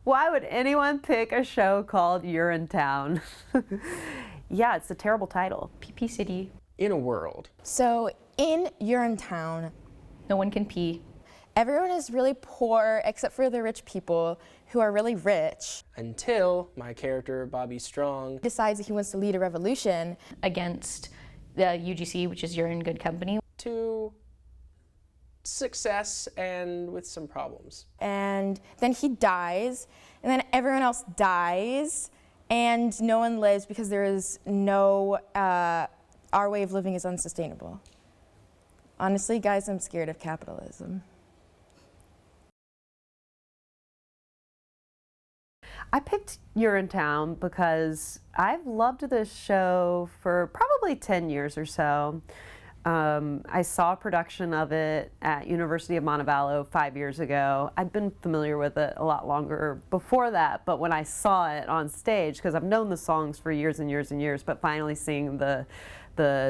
Why would anyone pick a show called Urinetown? Yeah, it's a terrible title. PP City. In a world. So in Urinetown, No one can pee. everyone is really poor except for the rich people who are really rich. Until my character, Bobby Strong, Decides that he wants to lead a revolution. Against the UGC, which is You're in Good Company. to success and with some problems. And then he dies, and then everyone else dies, and no one lives because there is no, our way of living is unsustainable. Honestly, guys, I'm scared of capitalism. I picked Urinetown because I've loved this show for probably 10 years or so. I saw a production of it at University of Montevallo 5 years ago. I'd been familiar with it a lot longer before that, but when I saw it on stage, because I've known the songs for years and years and years, but finally seeing the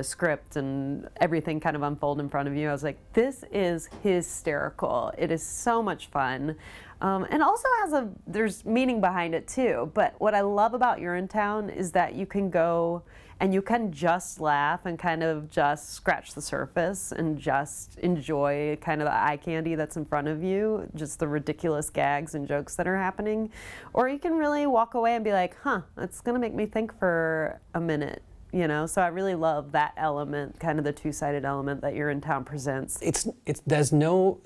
script and everything kind of unfold in front of you, I was like, this is hysterical. It is so much fun. And also there's meaning behind it too. But what I love about Urinetown is that you can go and you can just laugh and kind of just scratch the surface and just enjoy kind of the eye candy that's in front of you, just the ridiculous gags and jokes that are happening. Or you can really walk away and be like, huh, it's gonna make me think for a minute. You know, so I really love that element, kind of the two-sided element that Urinetown presents. There's no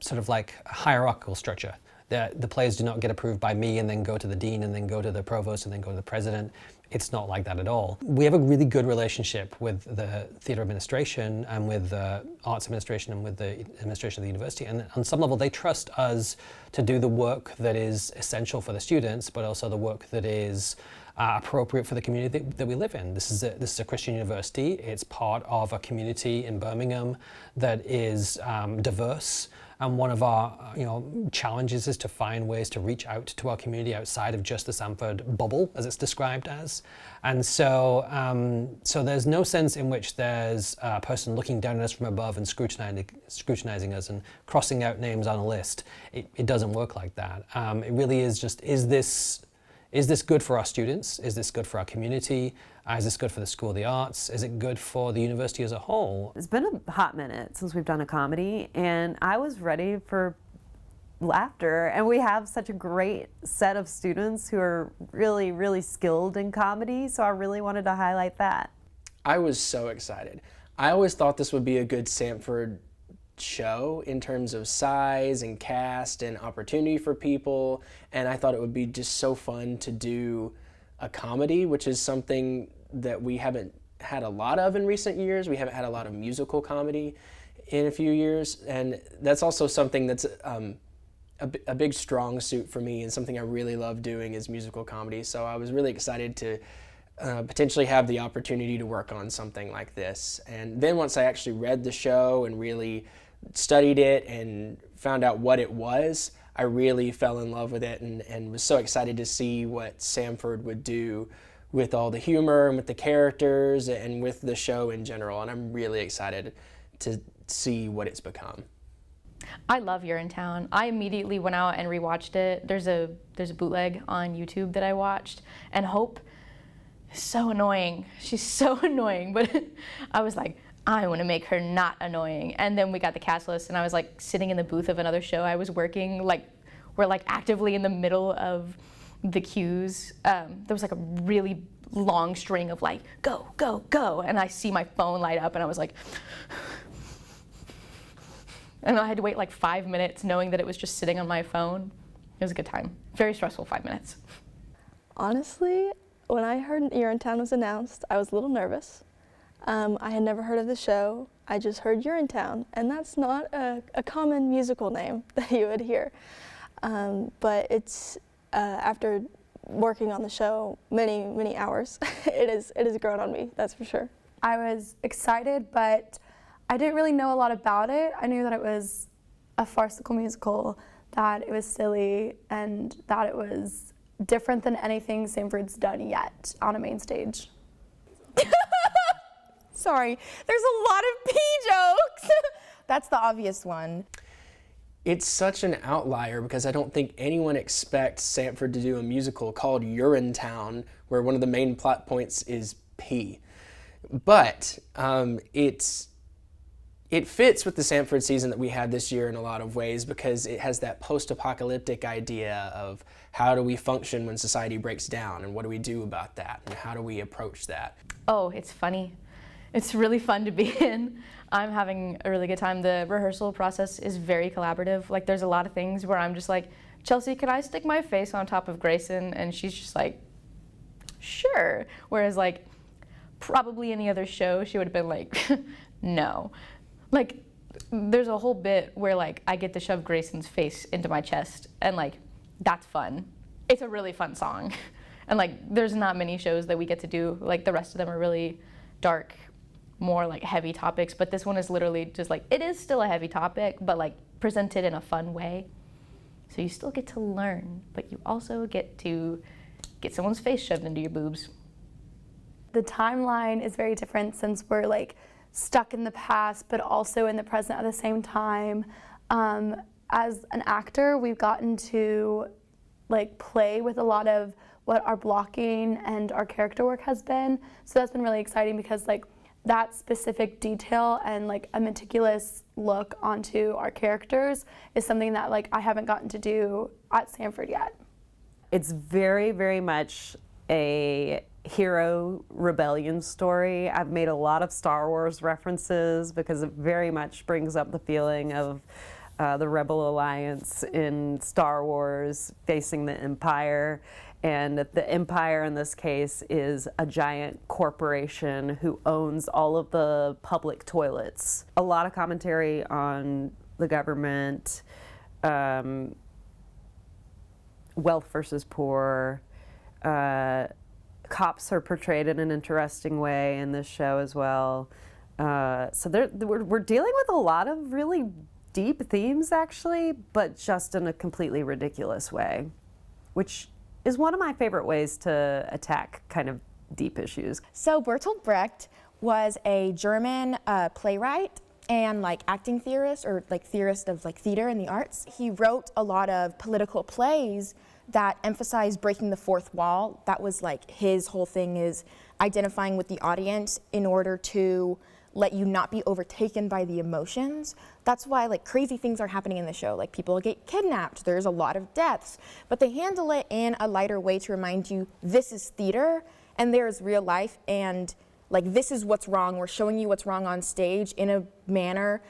sort of like hierarchical structure. The plays do not get approved by me and then go to the dean and then go to the provost and then go to the president. It's not like that at all. We have a really good relationship with the theatre administration and with the arts administration and with the administration of the university. And on some level, they trust us to do the work that is essential for the students, but also the work that is appropriate for the community that we live in. This is a Christian university. It's part of a community in Birmingham that is diverse. And one of our challenges is to find ways to reach out to our community outside of just the Samford bubble, as it's described as. And so there's no sense in which there's a person looking down at us from above and scrutinizing us and crossing out names on a list. It doesn't work like that. It really is just, is this good for our students? Is this good for our community? Is this good for the School of the Arts? Is it good for the university as a whole? It's been a hot minute since we've done a comedy, and I was ready for laughter. And we have such a great set of students who are really, really skilled in comedy, so I really wanted to highlight that. I was so excited. I always thought this would be a good Samford show in terms of size and cast and opportunity for people, and I thought it would be just so fun to do a comedy, which is something that we haven't had a lot of in recent years. We haven't had a lot of musical comedy in a few years, and that's also something that's a big strong suit for me and something I really love doing is musical comedy. So I was really excited to potentially have the opportunity to work on something like this. And then once I actually read the show and really studied it and found out what it was, I really fell in love with it and was so excited to see what Samford would do with all the humor and with the characters and with the show in general. And I'm really excited to see what it's become. I love Urinetown. I immediately went out and rewatched it. There's a bootleg on YouTube that I watched, and Hope is so annoying. She's so annoying, but I was like, I want to make her not annoying. And then we got the cast list, and I was like sitting in the booth of another show I was working, we're like actively in the middle of the cues. There was like a really long string of like, go, go, go. And I see my phone light up, and I was like, and I had to wait like 5 minutes knowing that it was just sitting on my phone. It was a good time. Very stressful 5 minutes. Honestly, when I heard Urinetown was announced, I was a little nervous. I had never heard of the show. I just heard Urinetown, and that's not a common musical name that you would hear. But it's, after working on the show many, many hours, it has grown on me, that's for sure. I was excited, but I didn't really know a lot about it. I knew that it was a farcical musical, that it was silly, and that it was different than anything Samford's done yet on a main stage. Sorry, there's a lot of pee jokes. That's the obvious one. It's such an outlier because I don't think anyone expects Samford to do a musical called Urinetown, where one of the main plot points is pee. But it fits with the Samford season that we had this year in a lot of ways because it has that post-apocalyptic idea of how do we function when society breaks down and what do we do about that and how do we approach that. Oh, it's funny. It's really fun to be in. I'm having a really good time. The rehearsal process is very collaborative. Like there's a lot of things where I'm just like, Chelsea, can I stick my face on top of Grayson? And she's just like, sure. Whereas like probably any other show, she would have been like, no. Like, there's a whole bit where, like, I get to shove Grayson's face into my chest, and, like, that's fun. It's a really fun song. And, like, there's not many shows that we get to do. Like, the rest of them are really dark, more, like, heavy topics, but this one is literally just, like, it is still a heavy topic, but, like, presented in a fun way. So you still get to learn, but you also get to get someone's face shoved into your boobs. The timeline is very different since we're, like, stuck in the past, but also in the present at the same time. As an actor, we've gotten to like play with a lot of what our blocking and our character work has been. So that's been really exciting because like that specific detail and like a meticulous look onto our characters is something that like I haven't gotten to do at Samford yet. It's very, very much a hero rebellion story. I've made a lot of Star Wars references because it very much brings up the feeling of the Rebel Alliance in Star Wars facing the Empire. And the Empire in this case is a giant corporation who owns all of the public toilets. A lot of commentary on the government, wealth versus poor. Cops are portrayed in an interesting way in this show as well. So we're dealing with a lot of really deep themes actually, but just in a completely ridiculous way, which is one of my favorite ways to attack kind of deep issues. So Bertolt Brecht was a German playwright and like acting theorist or like theorist of like theater and the arts. He wrote a lot of political plays that emphasize breaking the fourth wall. That was like his whole thing, is identifying with the audience in order to let you not be overtaken by the emotions. That's why like crazy things are happening in the show. Like people get kidnapped, there's a lot of deaths, but they handle it in a lighter way to remind you this is theater and there is real life, and like this is what's wrong. We're showing you what's wrong on stage in a manner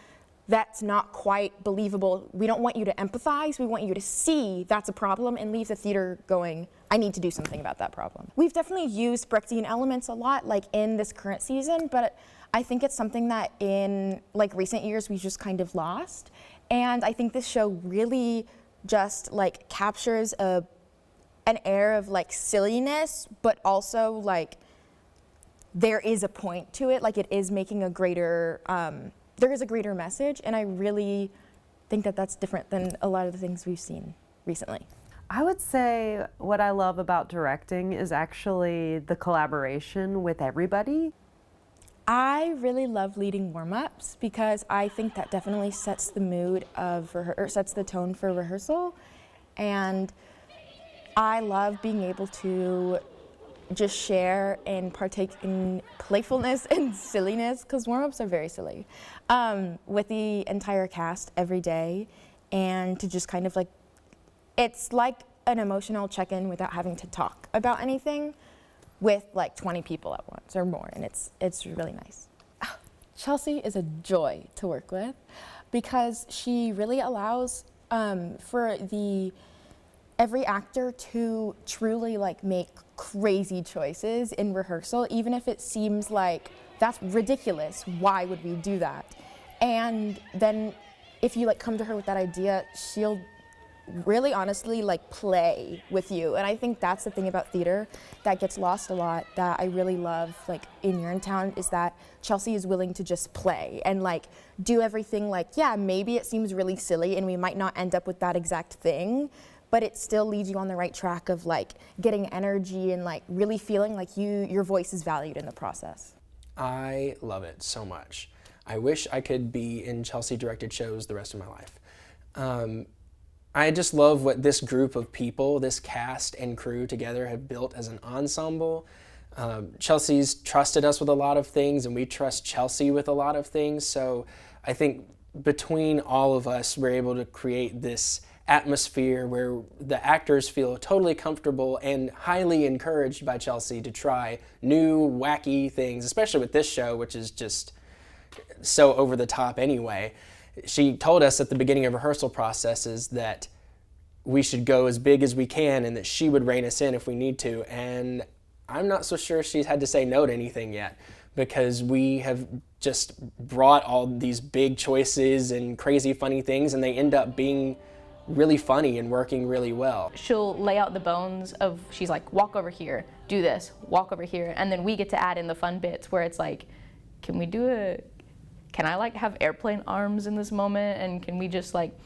that's not quite believable. We don't want you to empathize. We want you to see that's a problem and leave the theater going, I need to do something about that problem. We've definitely used Brechtian elements a lot, like in this current season, but I think it's something that in like recent years we've just kind of lost. And I think this show really just like captures an air of like silliness, but also like there is a point to it. Like it is making a greater, there is a greater message, and I really think that that's different than a lot of the things we've seen recently. I would say what I love about directing is actually the collaboration with everybody. I really love leading warm-ups because I think that definitely sets the mood of or sets the tone for rehearsal, and I love being able to just share and partake in playfulness and silliness, because warm-ups are very silly, with the entire cast every day, and to just kind of like, it's like an emotional check-in without having to talk about anything with like 20 people at once or more, and it's really nice. Chelsea is a joy to work with because she really allows for every actor to truly like make crazy choices in rehearsal, even if it seems like that's ridiculous. Why would we do that? And then if you like come to her with that idea, she'll really honestly like play with you. And I think that's the thing about theater that gets lost a lot, that I really love like in Urinetown, is that Chelsea is willing to just play and like do everything. Like, yeah, maybe it seems really silly and we might not end up with that exact thing, but it still leads you on the right track of like getting energy and like really feeling like your voice is valued in the process. I love it so much. I wish I could be in Chelsea directed shows the rest of my life. I just love what this group of people, this cast and crew together have built as an ensemble. Chelsea's trusted us with a lot of things, and we trust Chelsea with a lot of things. So I think between all of us, we're able to create this atmosphere where the actors feel totally comfortable and highly encouraged by Chelsea to try new, wacky things, especially with this show, which is just so over the top anyway. She told us at the beginning of rehearsal processes that we should go as big as we can and that she would rein us in if we need to. And I'm not so sure she's had to say no to anything yet, because we have just brought all these big choices and crazy funny things, and they end up being really funny and working really well. She'll lay out the bones of, she's like, walk over here, do this, walk over here, and then we get to add in the fun bits where it's like, can I like have airplane arms in this moment, and can we just like,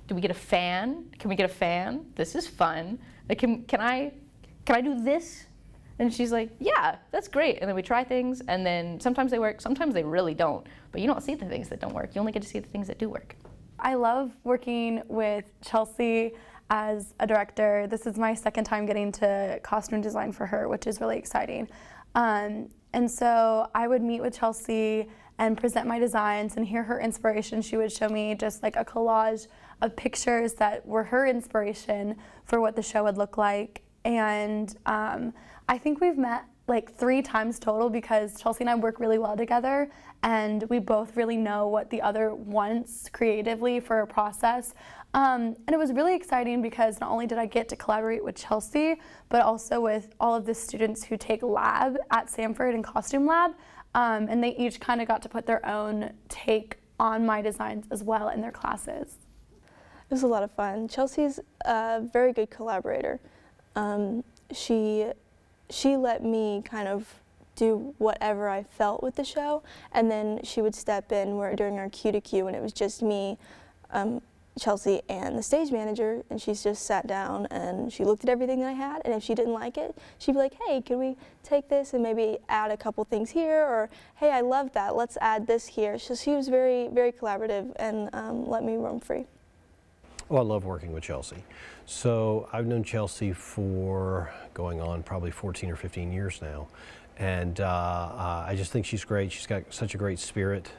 do we get a fan? Can we get a fan? This is fun. Like, can I do this? And she's like, yeah, that's great. And then we try things, and then sometimes they work, sometimes they really don't. But you don't see the things that don't work. You only get to see the things that do work. I love working with Chelsea as a director. This is my second time getting to costume design for her, which is really exciting. And so I would meet with Chelsea and present my designs and hear her inspiration. She would show me just like a collage of pictures that were her inspiration for what the show would look like. And I think we've met like 3 times total, because Chelsea and I work really well together, and we both really know what the other wants creatively for a process. And it was really exciting because not only did I get to collaborate with Chelsea, but also with all of the students who take lab at Samford and Costume Lab. And they each kind of got to put their own take on my designs as well in their classes. It was a lot of fun. Chelsea's a very good collaborator. She let me kind of do whatever I felt with the show, and then she would step in during our Q to Q, and it was just me, Chelsea, and the stage manager, and she just sat down and she looked at everything that I had, and if she didn't like it, she'd be like, hey, can we take this and maybe add a couple things here, or hey, I love that, let's add this here. So she was very, very collaborative and let me roam free. Oh, I love working with Chelsea. So I've known Chelsea for going on probably 14 or 15 years now. And I just think she's great. She's got such a great spirit.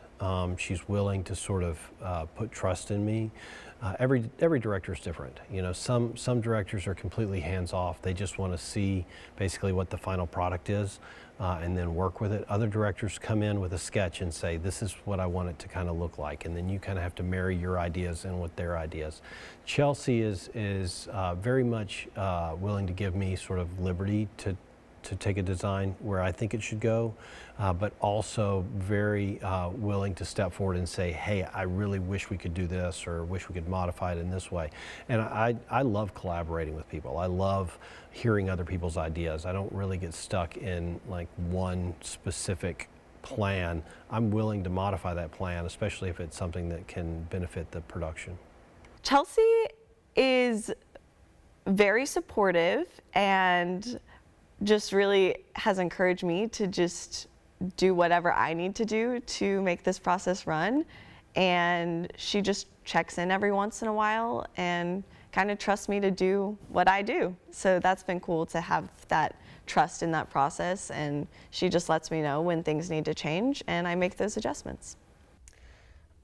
She's willing to sort of put trust in me. Every director is different. You know, some directors are completely hands-off. They just want to see basically what the final product is and then work with it. Other directors come in with a sketch and say, this is what I want it to kind of look like, and then you kind of have to marry your ideas in with their ideas. Chelsea is very much willing to give me sort of liberty to take a design where I think it should go, but also very willing to step forward and say, hey, I really wish we could do this, or wish we could modify it in this way. And I love collaborating with people. I love hearing other people's ideas. I don't really get stuck in like one specific plan. I'm willing to modify that plan, especially if it's something that can benefit the production. Chelsea is very supportive and just really has encouraged me to just do whatever I need to do to make this process run. And she just checks in every once in a while and kind of trusts me to do what I do. So that's been cool to have that trust in that process, and she just lets me know when things need to change and I make those adjustments.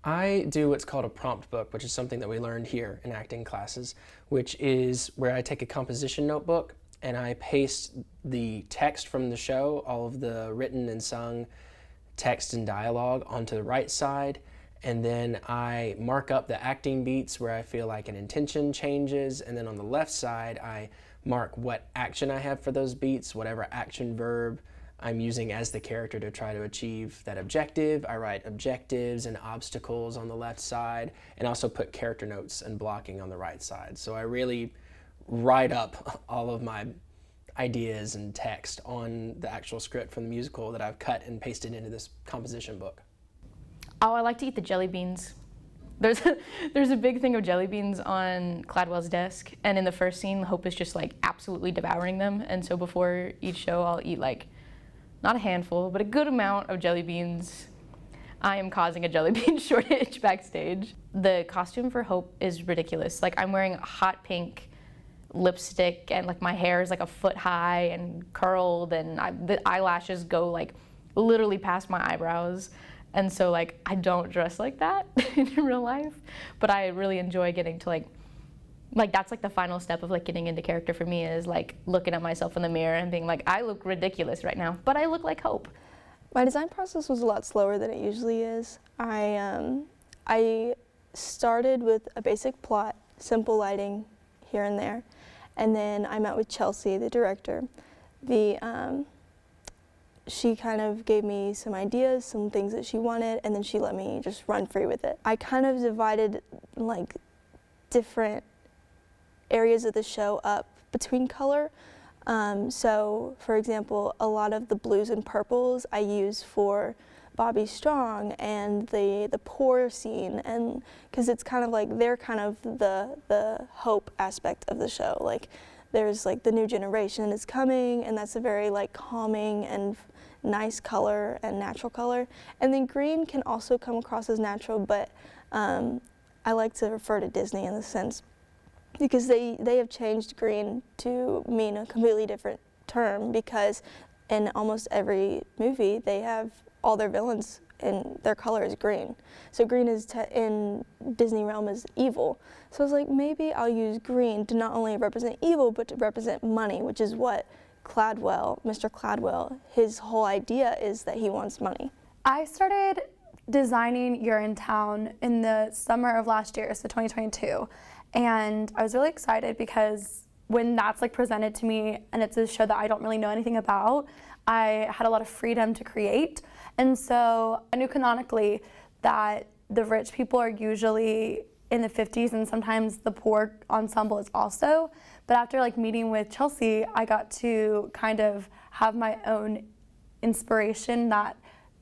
I do what's called a prompt book, which is something that we learned here in acting classes, which is where I take a composition notebook and I paste the text from the show, all of the written and sung text and dialogue, onto the right side, and then I mark up the acting beats where I feel like an intention changes, and then on the left side I mark what action I have for those beats, whatever action verb I'm using as the character to try to achieve that objective. I write objectives and obstacles on the left side, and also put character notes and blocking on the right side. So I really write up all of my ideas and text on the actual script from the musical that I've cut and pasted into this composition book. Oh, I like to eat the jelly beans. There's a big thing of jelly beans on Cladwell's desk, and in the first scene, Hope is just like absolutely devouring them. And so before each show, I'll eat like, not a handful, but a good amount of jelly beans. I am causing a jelly bean shortage backstage. The costume for Hope is ridiculous. Like, I'm wearing hot pink lipstick, and like my hair is like a foot high and curled, and the eyelashes go like literally past my eyebrows. And so like I don't dress like that in real life, but I really enjoy getting to like that's like the final step of like getting into character for me, is like looking at myself in the mirror and being like, I look ridiculous right now, but I look like Hope. My design process was a lot slower than it usually is. I started with a basic plot, simple lighting here and there, and then I met with Chelsea, the director. She kind of gave me some ideas, some things that she wanted, and then she let me just run free with it. I kind of divided like different areas of the show up between color. So, for example, a lot of the blues and purples I use for Bobby Strong and the poor scene, and because it's kind of like they're kind of the hope aspect of the show. Like, there's like the new generation is coming, and that's a very like calming and nice color and natural color. And then green can also come across as natural, but I like to refer to Disney in the sense because they have changed green to mean a completely different term, because in almost every movie they have all their villains and their color is green. So green is in Disney realm is evil. So I was like, maybe I'll use green to not only represent evil, but to represent money, which is what Cladwell, Mr. Cladwell, his whole idea is that he wants money. I started designing Urinetown in the summer of last year, so 2022. And I was really excited because when that's like presented to me and it's a show that I don't really know anything about, I had a lot of freedom to create. And so I knew canonically that the rich people are usually in the 50s, and sometimes the poor ensemble is also. But after like meeting with Chelsea, I got to kind of have my own inspiration that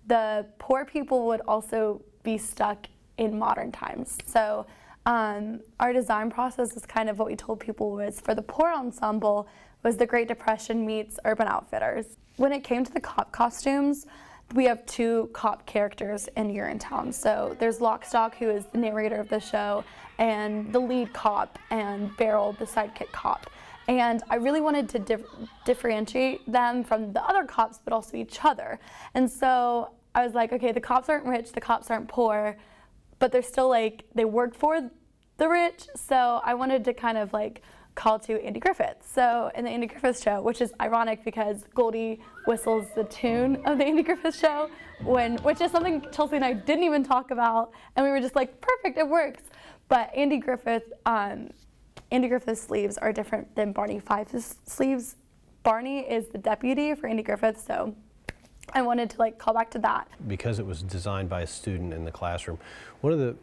the poor people would also be stuck in modern times. So our design process is kind of what we told people was, for the poor ensemble, was the Great Depression meets Urban Outfitters. When it came to the cop costumes, we have two cop characters in Urinetown. So there's Lockstock, who is the narrator of the show, and the lead cop, and Beryl, the sidekick cop. And I really wanted to differentiate them from the other cops, but also each other. And so I was like, okay, the cops aren't rich, the cops aren't poor, but they're still like, they work for the rich. So I wanted to kind of like call to Andy Griffith. So in the Andy Griffith show, which is ironic because Goldie whistles the tune of the Andy Griffith show, which is something Chelsea and I didn't even talk about, and we were just like, perfect, it works. But Andy Griffith's sleeves are different than Barney Fife's sleeves. Barney is the deputy for Andy Griffith, so I wanted to like call back to that. Because it was designed by a student in the classroom, one of the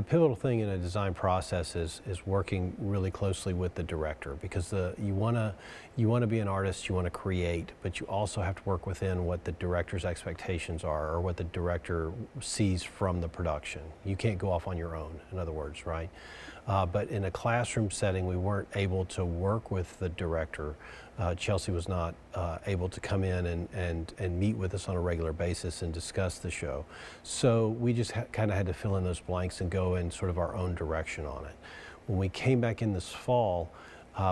pivotal thing in a design process is working really closely with the director, because you want to be an artist, you want to create, but you also have to work within what the director's expectations are, or what the director sees from the production. You can't go off on your own, in other words, right? But in a classroom setting, we weren't able to work with the director. Chelsea was not able to come in and meet with us on a regular basis and discuss the show. So we just kind of had to fill in those blanks and go in sort of our own direction on it. When we came back in this fall,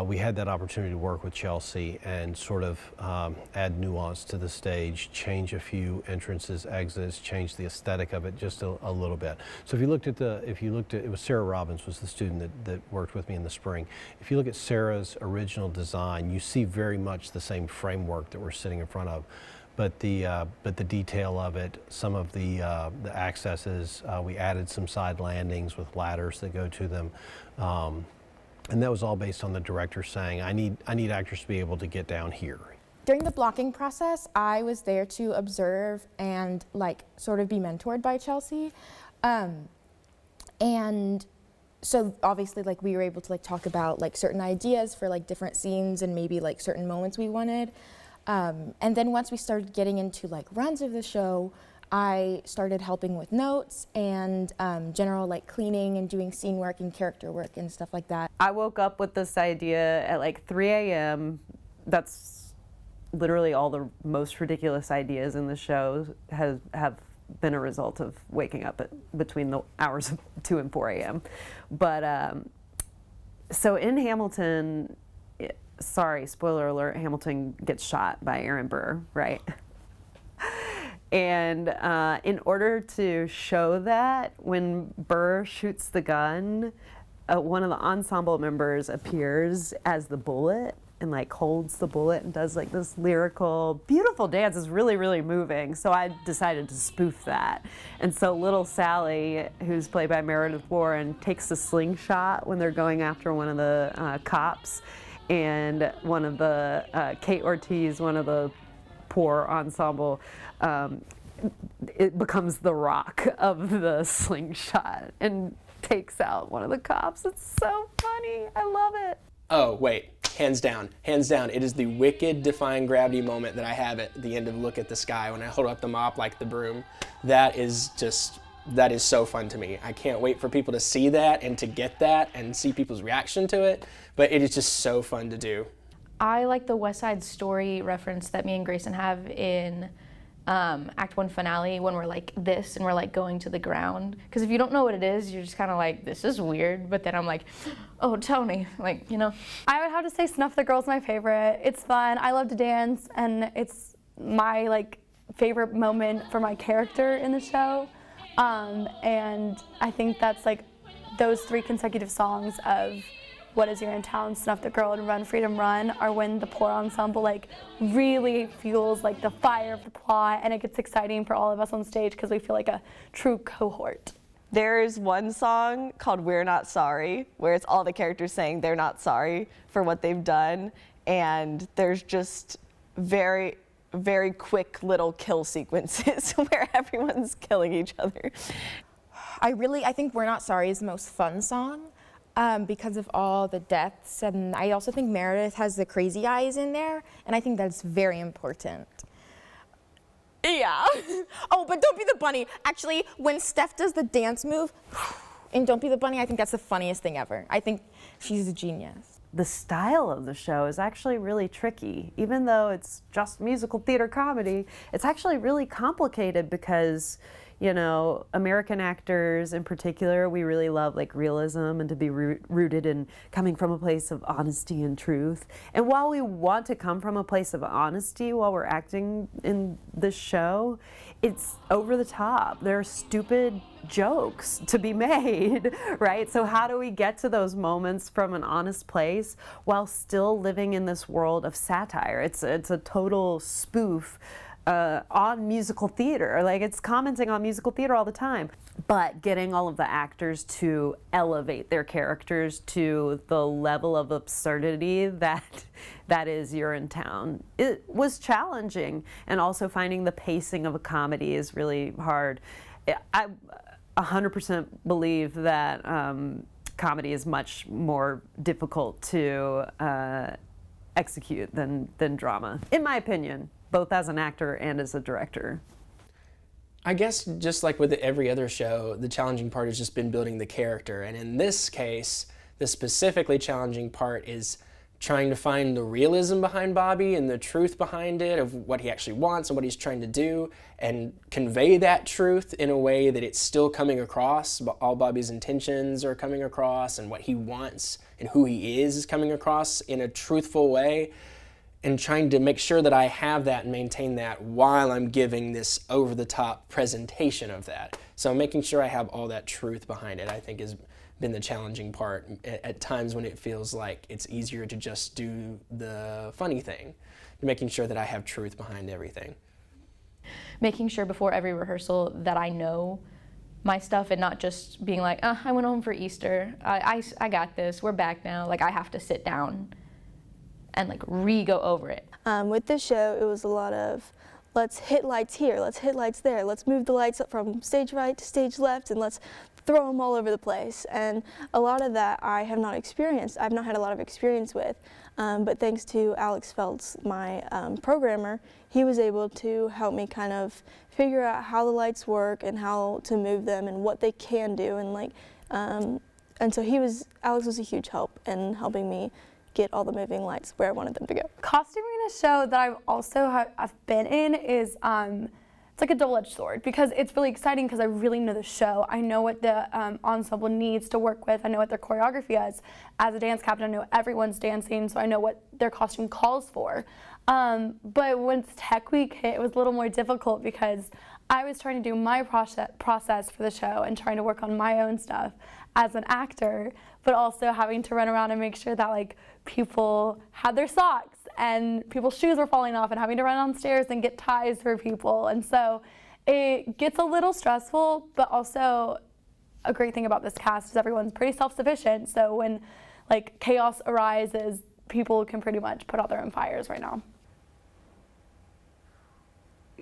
we had that opportunity to work with Chelsea and sort of add nuance to the stage, change a few entrances, exits, change the aesthetic of it just a little bit. So if you looked at it was Sarah Robbins was the student that worked with me in the spring. If you look at Sarah's original design, you see very much the same framework that we're sitting in front of. But the detail of it, some of the accesses, we added some side landings with ladders that go to them. And that was all based on the director saying, I need actors to be able to get down here. During the blocking process, I was there to observe and like sort of be mentored by Chelsea. And so obviously like we were able to like talk about like certain ideas for like different scenes and maybe like certain moments we wanted. And then once we started getting into like runs of the show, I started helping with notes and general like cleaning and doing scene work and character work and stuff like that. I woke up with this idea at like 3 a.m. That's literally all the most ridiculous ideas in the show have been a result of waking up between the hours of 2 and 4 a.m. But so in Hamilton, sorry, spoiler alert, Hamilton gets shot by Aaron Burr, right? And in order to show that, when Burr shoots the gun, one of the ensemble members appears as the bullet and like holds the bullet and does like this lyrical, beautiful dance. It's really, really moving. So I decided to spoof that. And so little Sally, who's played by Meredith Warren, takes a slingshot when they're going after one of the cops. And one of the, Kate Ortiz, one of the poor ensemble, it becomes the rock of the slingshot and takes out one of the cops. It's so funny. I love it. Oh, wait. Hands down. Hands down. It is the wicked defying gravity moment that I have at the end of Look at the Sky when I hold up the mop like the broom. That is so fun to me. I can't wait for people to see that and to get that and see people's reaction to it. But it is just so fun to do. I like the West Side Story reference that me and Grayson have in Act 1 finale when we're like this and we're like going to the ground. Because if you don't know what it is, you're just kind of like, this is weird. But then I'm like, oh, tell me, like, you know. I would have to say Snuff the Girl's my favorite. It's fun. I love to dance, and it's my like favorite moment for my character in the show. And I think that's like those 3 consecutive songs of What Is Urinetown, Snuff the Girl, and Run Freedom Run are when the poor ensemble like really fuels like the fire of the plot, and it gets exciting for all of us on stage because we feel like a true cohort. There's one song called We're Not Sorry, where it's all the characters saying they're not sorry for what they've done, and there's just very, very quick little kill sequences where everyone's killing each other. I think We're Not Sorry is the most fun song because of all the deaths, and I also think Meredith has the crazy eyes in there, and I think that's very important. Yeah. Oh, but Don't Be the Bunny. Actually, when Steph does the dance move in Don't Be the Bunny, I think that's the funniest thing ever. I think she's a genius. The style of the show is actually really tricky. Even though it's just musical theater comedy, it's actually really complicated because, you know, American actors in particular, we really love like realism and to be rooted in coming from a place of honesty and truth. And while we want to come from a place of honesty while we're acting in this show, it's over the top. There are stupid jokes to be made, right? So how do we get to those moments from an honest place while still living in this world of satire? It's a total spoof on musical theater. Like, it's commenting on musical theater all the time, but getting all of the actors to elevate their characters to the level of absurdity that is Urinetown. It was challenging, and also finding the pacing of a comedy is really hard. I 100% believe that comedy is much more difficult to execute than drama, in my opinion, both as an actor and as a director. I guess just like with every other show, the challenging part has just been building the character. And in this case, the specifically challenging part is trying to find the realism behind Bobby and the truth behind it of what he actually wants and what he's trying to do, and convey that truth in a way that it's still coming across. All Bobby's intentions are coming across, and what he wants and who he is coming across in a truthful way. And trying to make sure that I have that and maintain that while I'm giving this over-the-top presentation of that. So making sure I have all that truth behind it, I think, has been the challenging part at times when it feels like it's easier to just do the funny thing. Making sure that I have truth behind everything. Making sure before every rehearsal that I know my stuff and not just being like, I went home for Easter, I got this, we're back now. Like, I have to sit down and like re-go over it. With this show, it was a lot of let's hit lights here, let's hit lights there, let's move the lights up from stage right to stage left, and let's throw them all over the place. And a lot of that I have not experienced. I've not had a lot of experience with, but thanks to Alex Feltz, my programmer, he was able to help me kind of figure out how the lights work and how to move them and what they can do, and like, and so Alex was a huge help in helping me get all the moving lights where I wanted them to go. Costuming in a show that I've also I've been in is it's like a double-edged sword because it's really exciting because I really know the show. I know what the ensemble needs to work with. I know what their choreography is. As a dance captain, I know everyone's dancing, so I know what their costume calls for. But once Tech Week hit, it was a little more difficult because I was trying to do my process for the show and trying to work on my own stuff as an actor, but also having to run around and make sure that like people had their socks and people's shoes were falling off and having to run downstairs and get ties for people. And so it gets a little stressful, but also a great thing about this cast is everyone's pretty self-sufficient. So when like chaos arises, people can pretty much put out their own fires right now.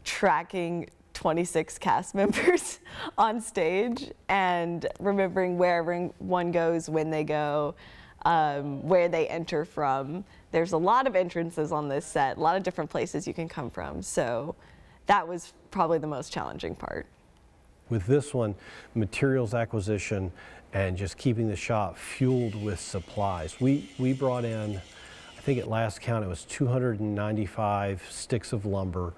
Tracking 26 cast members on stage and remembering where everyone goes, when they go, where they enter from. There's a lot of entrances on this set, a lot of different places you can come from. So that was probably the most challenging part. With this one, materials acquisition and just keeping the shop fueled with supplies. We brought in, I think at last count it was 295 sticks of lumber,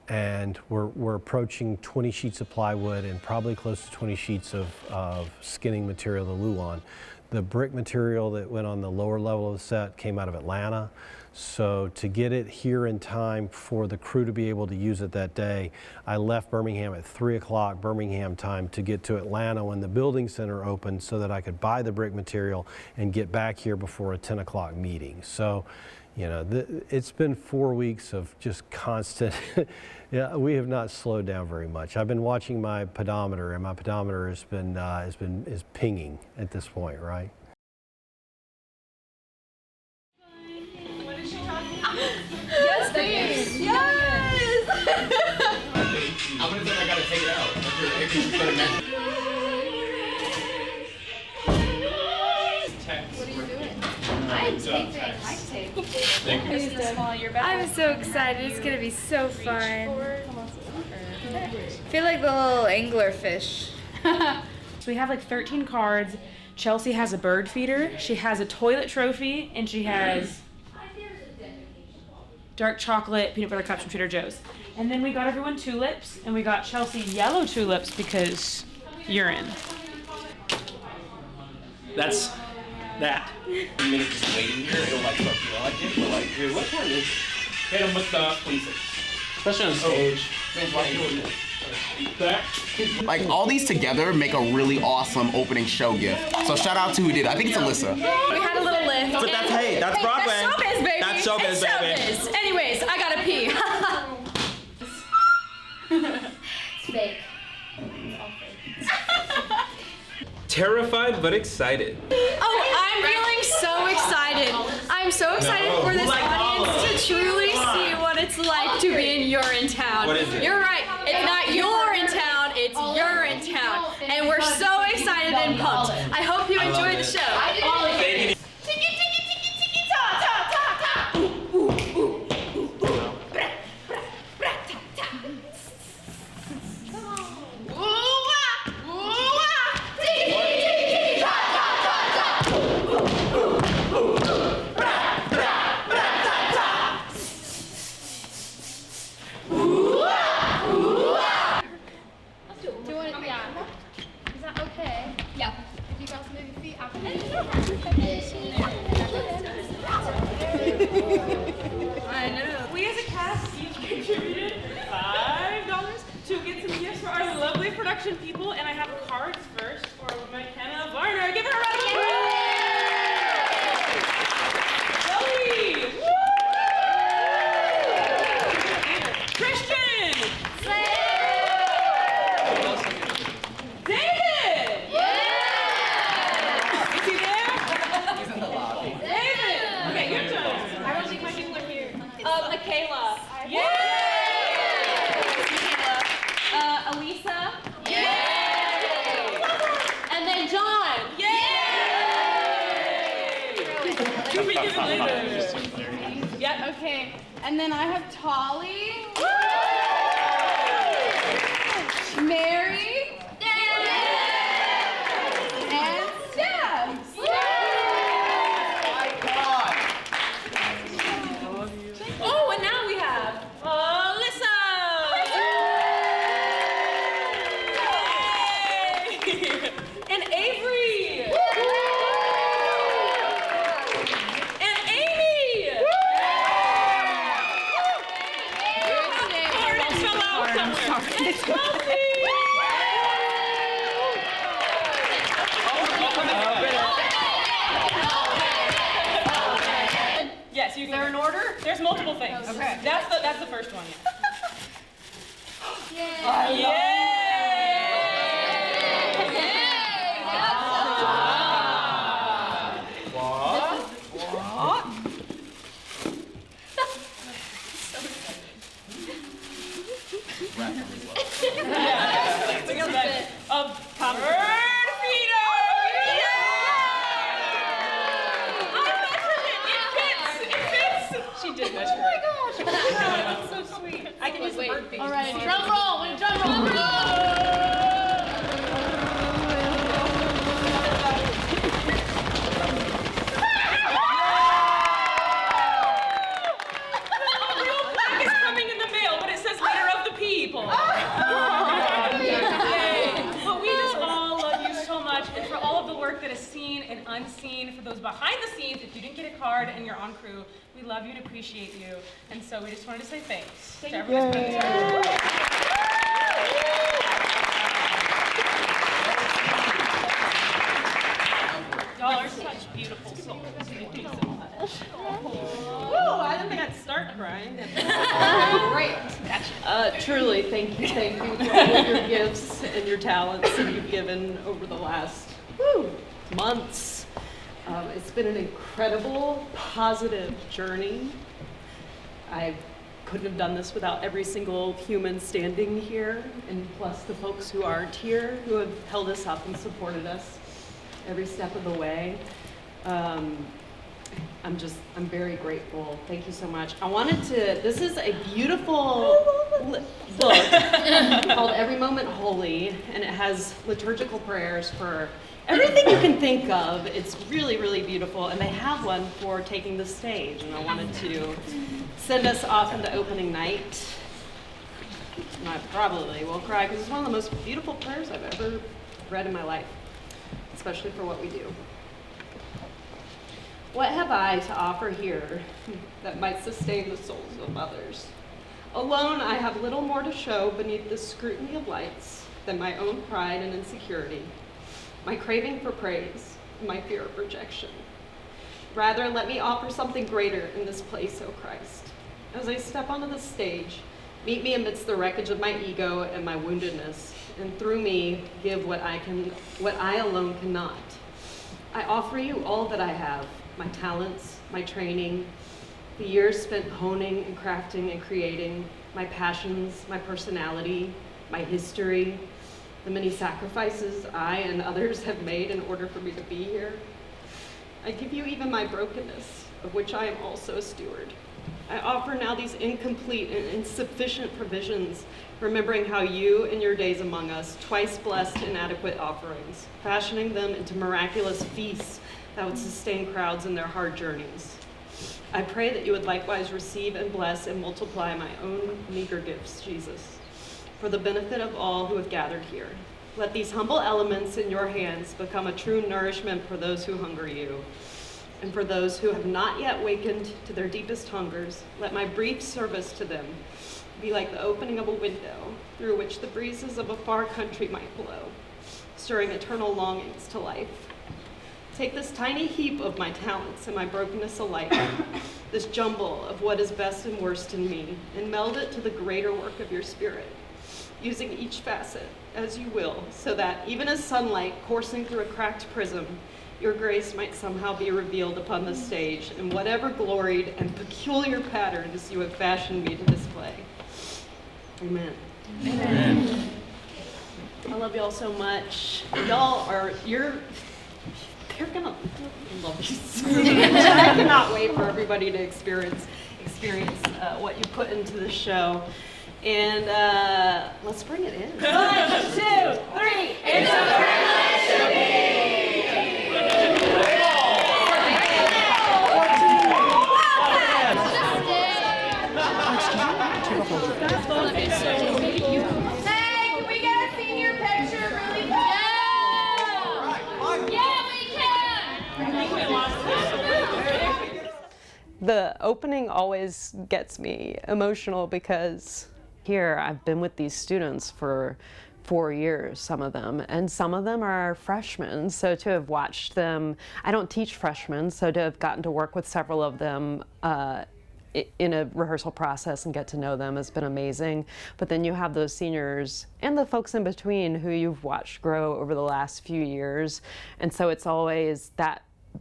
and we're approaching 20 sheets of plywood and probably close to 20 sheets of skinning material, the Luan. The brick material that went on the lower level of the set came out of Atlanta. So to get it here in time for the crew to be able to use it that day, I left Birmingham at 3 o'clock Birmingham time to get to Atlanta when the building center opened so that I could buy the brick material and get back here before a 10 o'clock meeting. So, you know, it's been 4 weeks of just constant, yeah, we have not slowed down very much. I've been watching my pedometer, and my pedometer is pinging at this point, right? Yes, please. Yes. How many times I gotta take it out? If you're gonna mention. What are you doing? I'm taping. Thank you. I'm so excited. It's gonna be so fun. I feel like the little anglerfish. So we have like 13 cards. Chelsea has a bird feeder. She has a toilet trophy, and she has dark chocolate peanut butter cups from Trader Joe's. And then we got everyone tulips, and we got Chelsea yellow tulips because urine. That's that. A minute just waiting here, it'll like start feeling like it, but like, dude, what time is? Hit him with the 26. Especially on stage. Like all these together make a really awesome opening show gift. So shout out to who did it. I think it's Alyssa. We had a little lift. But that's, hey, that's Broadway. That's showbiz, baby. That's showbiz, baby. Showbiz. Anyways, I gotta pee. It's fake. Terrified but excited. Oh, I'm feeling so excited. I'm so excited for this audience to truly see what it's like to be in Urinetown. What is it? You're right. It's not Urinetown, it's Urinetown. And we're so excited and pumped. I hope you enjoy the show. Baby. I know. We as a cast each contributed $5 to get some gifts for our lovely production people, and I have cards first for McKenna Varner. Give her a round of applause! Zoe! Christian! David! Is he there? He's in the lobby. David! Okay, your turn. I don't think my people are here. Michaela. Yay! Elisa. Yay! And then John. Yay! To be given later. Yeah. Okay. And then I have Tolly. Mary. And Steph. Oh, and now we have Alyssa. And Amy! It fell out somewhere. And Chelsea! Yes, you can. Is there an order? There's multiple things. Okay. That's the first one. Yeah. Yeah. Of covered Vito! It fits! She did measure it. Oh my gosh! That's so sweet. I can use the bird feet. All right, drum roll! Drum roll! Unseen, for those behind the scenes, if you didn't get a card and you're on crew, we love you and appreciate you. And so we just wanted to say thanks to everyone. Y'all are such beautiful souls. Thank you so much. Woo, I didn't think I'd start crying. Great. Gotcha. Truly, thank you for all of your gifts and your talents that you've given over the last months. It's been an incredible, positive journey. I couldn't have done this without every single human standing here, and plus the folks who aren't here, who have held us up and supported us every step of the way. I'm very grateful. Thank you so much. This is a beautiful book called Every Moment Holy, and it has liturgical prayers for everything you can think of. It's really, really beautiful, and they have one for taking the stage, and I wanted to send us off into opening night. And I probably will cry, because it's one of the most beautiful prayers I've ever read in my life, especially for what we do. What have I to offer here that might sustain the souls of others? Alone, I have little more to show beneath the scrutiny of lights than my own pride and insecurity, my craving for praise, and my fear of rejection. Rather, let me offer something greater in this place, O Christ. As I step onto the stage, meet me amidst the wreckage of my ego and my woundedness, and through me, give what I alone cannot. I offer you all that I have, my talents, my training, the years spent honing and crafting and creating, my passions, my personality, my history, the many sacrifices I and others have made in order for me to be here. I give you even my brokenness, of which I am also a steward. I offer now these incomplete and insufficient provisions, remembering how you in your days among us twice blessed inadequate offerings, fashioning them into miraculous feasts that would sustain crowds in their hard journeys. I pray that you would likewise receive and bless and multiply my own meager gifts, Jesus, for the benefit of all who have gathered here. Let these humble elements in your hands become a true nourishment for those who hunger you. And for those who have not yet wakened to their deepest hungers, let my brief service to them be like the opening of a window through which the breezes of a far country might blow, stirring eternal longings to life. Take this tiny heap of my talents and my brokenness alike, this jumble of what is best and worst in me, and meld it to the greater work of your spirit, using each facet as you will, so that even as sunlight coursing through a cracked prism, your grace might somehow be revealed upon the stage in whatever gloried and peculiar patterns you have fashioned me to display. Amen. Amen. I love y'all so much. They're gonna love you so much. I cannot wait for everybody to experience what you put into the show. And let's bring it in. 1, 2, 3. It's a privilege to be. Hey, can we get a senior picture really fast? Yeah, we can. The opening always gets me emotional because here I've been with these students for 4 years, some of them, and some of them are freshmen. So to have watched them, I don't teach freshmen, so to have gotten to work with several of them in a rehearsal process and get to know them has been amazing. But then you have those seniors and the folks in between who you've watched grow over the last few years. And so it's always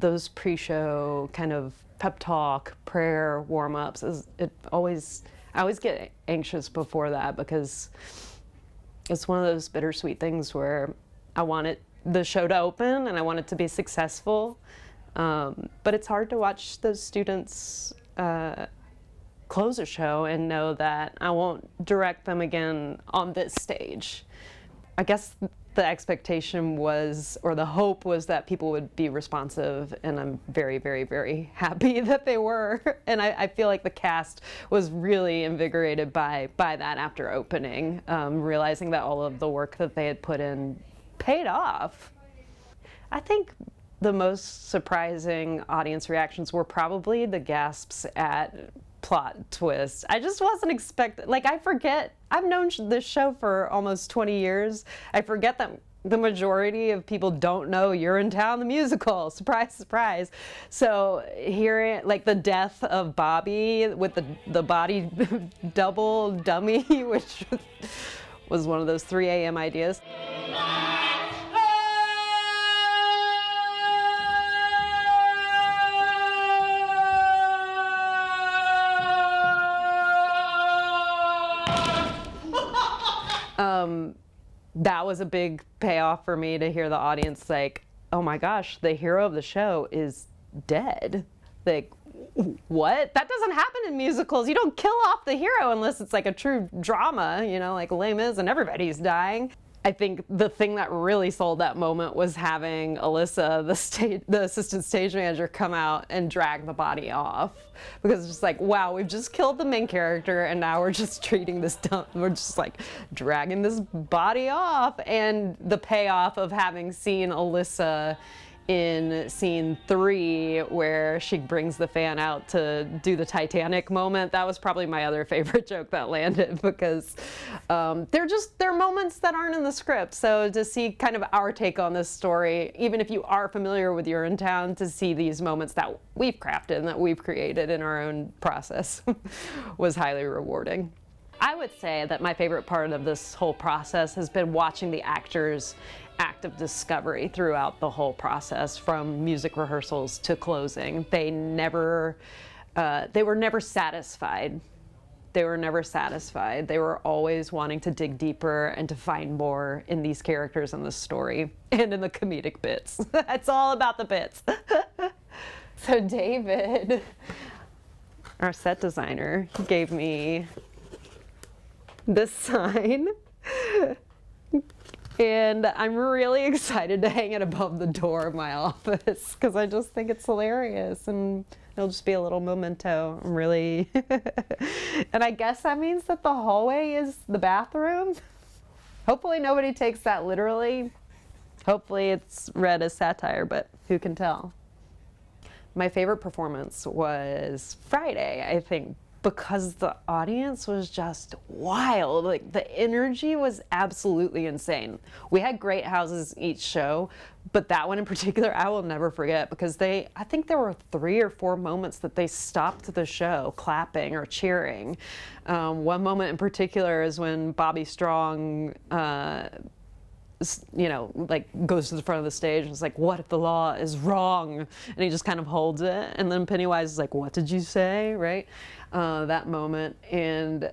those pre-show kind of pep talk, prayer, warm-ups. I always get anxious before that because it's one of those bittersweet things where I want the show to open and I want it to be successful. But it's hard to watch those students close a show and know that I won't direct them again on this stage. I guess the expectation was, or the hope was, that people would be responsive, and I'm very, very, very happy that they were. And I feel like the cast was really invigorated by that after opening, realizing that all of the work that they had put in paid off. I think the most surprising audience reactions were probably the gasps at plot twist. I just wasn't expecting, I forget, I've known this show for almost 20 years. I forget that the majority of people don't know Urinetown the musical. Surprise, surprise. So hearing the death of Bobby with the body double dummy, which was one of those 3 a.m. ideas. That was a big payoff for me to hear the audience oh my gosh, the hero of the show is dead. What? That doesn't happen in musicals. You don't kill off the hero unless it's a true drama, like Les Mis and everybody's dying. I think the thing that really sold that moment was having Alyssa, the assistant stage manager, come out and drag the body off. Because it's just wow, we've just killed the main character and now we're just treating this we're just dragging this body off. And the payoff of having seen Alyssa in scene 3 where she brings the fan out to do the Titanic moment, that was probably my other favorite joke that landed, because they're moments that aren't in the script. So to see kind of our take on this story, even if you are familiar with Urinetown, to see these moments that we've crafted and that we've created in our own process was highly rewarding. I would say that my favorite part of this whole process has been watching the actors' act of discovery throughout the whole process, from music rehearsals to closing. They were never satisfied. They were never satisfied. They were always wanting to dig deeper and to find more in these characters and the story and in the comedic bits. It's all about the bits. So David, our set designer, gave me this sign. And I'm really excited to hang it above the door of my office because I just think it's hilarious and it'll just be a little memento. I'm really, and I guess that means that the hallway is the bathroom. Hopefully nobody takes that literally. Hopefully it's read as satire, but who can tell? My favorite performance was Friday, I think, because the audience was just wild. The energy was absolutely insane. We had great houses each show, but that one in particular I will never forget, because I think there were 3 or 4 moments that they stopped the show clapping or cheering. One moment in particular is when Bobby Strong goes to the front of the stage and is what if the law is wrong? And he just kind of holds it. And then Pennywise is what did you say, right? That moment. And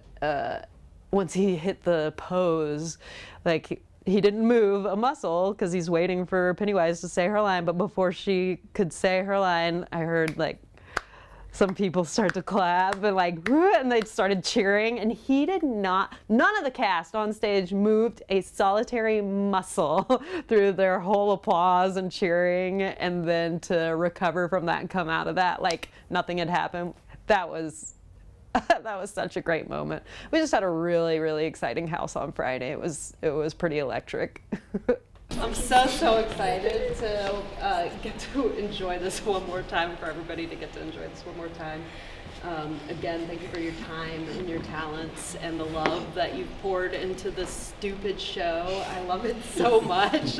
once he hit the pose, he didn't move a muscle because he's waiting for Pennywise to say her line. But before she could say her line, I heard some people start to clap and they started cheering, and he did not, none of the cast on stage moved a solitary muscle through their whole applause and cheering, and then to recover from that and come out of that nothing had happened. That was such a great moment. We just had a really, really exciting house on Friday. It was pretty electric. I'm so excited to get to enjoy this one more time, for everybody to get to enjoy this one more time. Again, thank you for your time and your talents and the love that you've poured into this stupid show. I love it so much.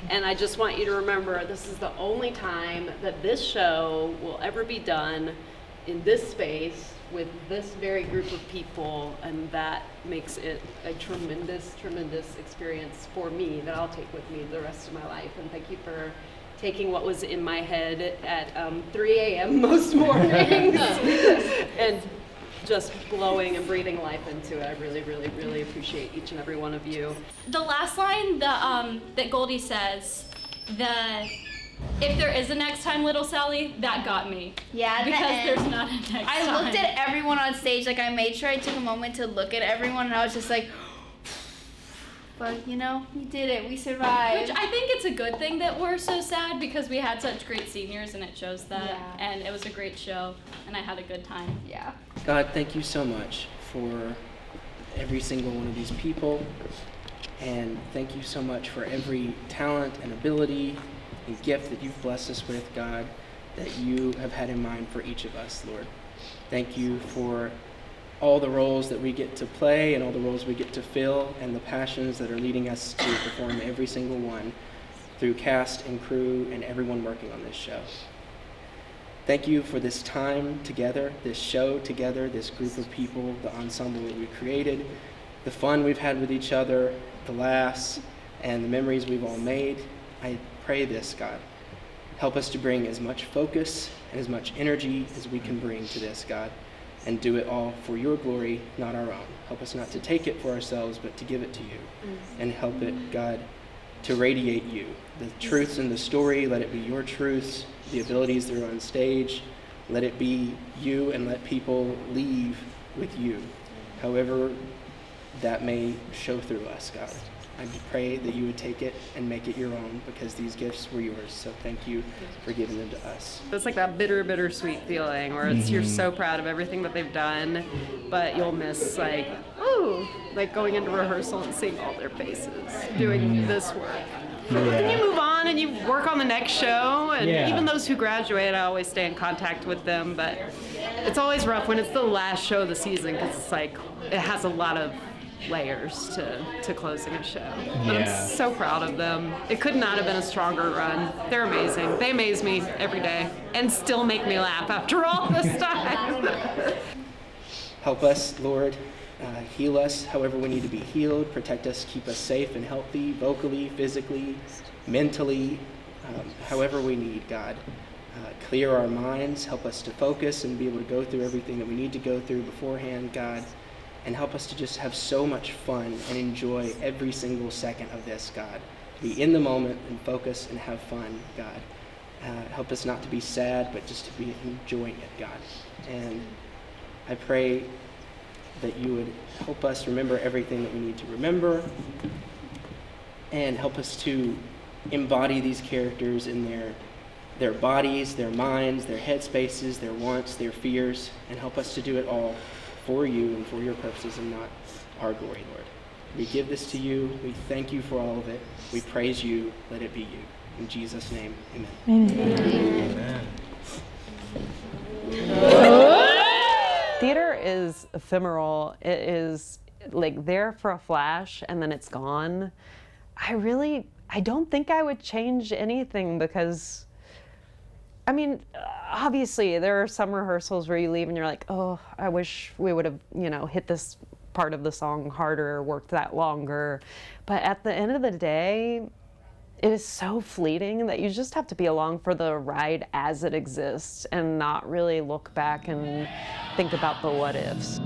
And I just want you to remember, this is the only time that this show will ever be done in this space with this very group of people, and that makes it a tremendous experience for me that I'll take with me the rest of my life. And thank you for taking what was in my head at 3 a.m. most mornings and just blowing and breathing life into it. I really appreciate each and every one of you. The last line that Goldie says, if there is a next time, little Sally, that got me. Yeah, because there's not a next time. I looked at everyone on stage, like I made sure I took a moment to look at everyone, and I was just like, but you know, we did it, we survived. Which I think it's a good thing that we're so sad, because we had such great seniors and it shows that. Yeah. And it was a great show and I had a good time. Yeah. God, thank you so much for every single one of these people. And thank you so much for every talent and ability and gift that you've blessed us with, God, that you have had in mind for each of us, Lord. Thank you for all the roles that we get to play and all the roles we get to fill, and the passions that are leading us to perform every single one through cast and crew and everyone working on this show. Thank you for this time together, this show together, this group of people, the ensemble that we created, the fun we've had with each other, the laughs, and the memories we've all made. I pray this, God. Help us to bring as much focus and as much energy as we can bring to this, God, and do it all for your glory, not our own. Help us not to take it for ourselves, but to give it to you. And help it, God, to radiate you. The truths in the story, let it be your truths. The abilities that are on stage, let it be you, and let people leave with you, however that may show through us, God. I pray that you would take it and make it your own, because these gifts were yours. So thank you for giving them to us. It's like that bittersweet feeling where it's you're so proud of everything that they've done, but you'll miss like going into rehearsal and seeing all their faces doing this work. Then you move on and you work on the next show, and even those who graduate, I always stay in contact with them, but it's always rough when it's the last show of the season, because it's like it has a lot of layers to closing a show. But I'm so proud of them. It could not have been a stronger run. They're amazing. They amaze me every day and still make me laugh after all this time. Help us, Lord. Heal us however we need to be healed. Protect us, keep us safe and healthy, vocally, physically, mentally, however we need, God. Clear our minds. Help us to focus and be able to go through everything that we need to go through beforehand, God. And help us to just have so much fun and enjoy every single second of this, God. Be in the moment and focus and have fun, God. Help us not to be sad, but just to be enjoying it, God. And I pray that you would help us remember everything that we need to remember, and help us to embody these characters in their bodies, their minds, their headspaces, their wants, their fears, and help us to do it all for you and for your purposes and not our glory, Lord. We give this to you. We thank you for all of it. We praise you. Let it be you. In Jesus' name, amen. Amen. Amen. Theater is ephemeral. It is like there for a flash and then it's gone. I don't think I would change anything, because I mean, obviously there are some rehearsals where you leave and you're like, oh, I wish we would have, hit this part of the song harder, worked that longer. But at the end of the day, it is so fleeting that you just have to be along for the ride as it exists and not really look back and think about the what ifs.